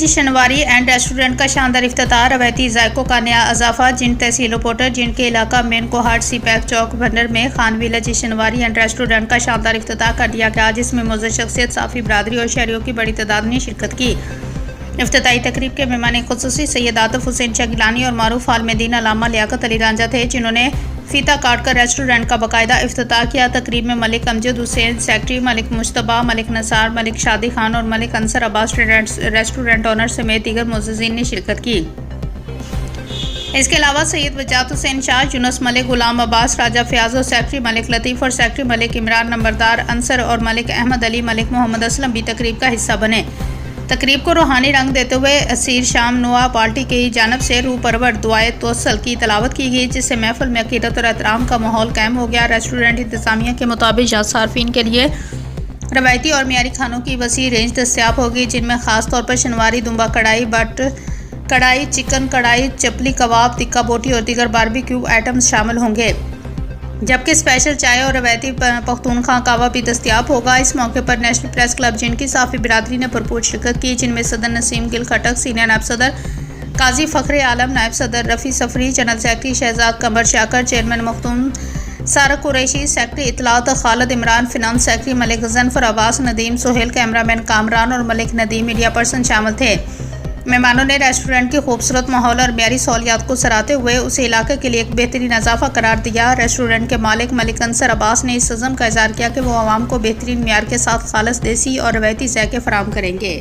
Shinwari and restaurant کا شاندار افتتاح، روایتی ذائقوں کا نیا اضافہ۔ جن تحصیل پورٹر جن کے علاقہ مین کوہاٹ سی پیک چوک بھنڈر میں Khan village Shinwari and restaurant کا شاندار افتتاح کر دیا گیا، جس میں معزز شخصیت، صافی برادری اور شہریوں کی بڑی تعداد نے شرکت کی۔ افتتاحی تقریب کے مہمان خصوصی سید عاطف حسین شاہ گیلانی اور معروف عالمدین علامہ لیاقت علی رانجھا تھے، جنہوں نے فیتہ کاٹ کر ریسٹورنٹ کا باقاعدہ افتتاح کیا۔ تقریب میں ملک امجد حسین سیکرٹری، ملک مجتبیٰ، ملک نثار، ملک شادی خان اور ملک انصر عباس ریسٹورنٹ اونر سمیت دیگر معززین نے شرکت کی۔ اس کے علاوہ سید وجاہت حسین شاہ، یونس ملک، غلام عباس، راجہ فیاض اور سیکرٹری ملک لطیف اور سیکرٹری ملک عمران نمبردار انصر اور ملک احمد علی، ملک محمد اسلم بھی تقریب کا حصہ بنے۔ تقریب کو روحانی رنگ دیتے ہوئے اسیر شام نوا پارٹی کی جانب سے روح پرور دعائے توسل کی تلاوت کی گئی، جس سے محفل میں عقیدت اور احترام کا ماحول قائم ہو گیا۔ ریسٹورنٹ انتظامیہ کے مطابق یہاں صارفین کے لیے روایتی اور معیاری کھانوں کی وسیع رینج دستیاب ہوگی، جن میں خاص طور پر شنواری، دمبا کڑھائی، بٹ کڑھائی، چکن کڑھائی، چپلی کباب، ٹکا بوٹی اور دیگر باربیکیو آئٹمز شامل ہوں گے، جبکہ اسپیشل چائے اور روایتی پختونخوا قہوہ بھی دستیاب ہوگا۔ اس موقع پر نیشنل پریس کلب جن کی صافی برادری نے بھرپور شرکت کی، جن میں صدر نسیم گل کھٹک، سینئر نائب صدر قاضی فخر عالم، نائب صدر رفیع صفری، جنرل سیکرٹری شہزاد قمر شاکر، چیئرمین مختوم سارق قریشی، سیکرٹری اطلاعات خالد عمران، فنانس سیکرٹری ملک غضنفر عباس، ندیم سہیل، کیمرامین کامران اور ملک ندیم میڈیا پرسن شامل تھے۔ مہمانوں نے ریسٹورنٹ کے خوبصورت ماحول اور معیاری سہولیات کو سراہتے ہوئے اسے علاقے کے لیے ایک بہترین اضافہ قرار دیا۔ ریسٹورنٹ کے مالک ملک انصر عباس نے اس عزم کا اظہار کیا کہ وہ عوام کو بہترین معیار کے ساتھ خالص دیسی اور روایتی ذائقے فراہم کریں گے۔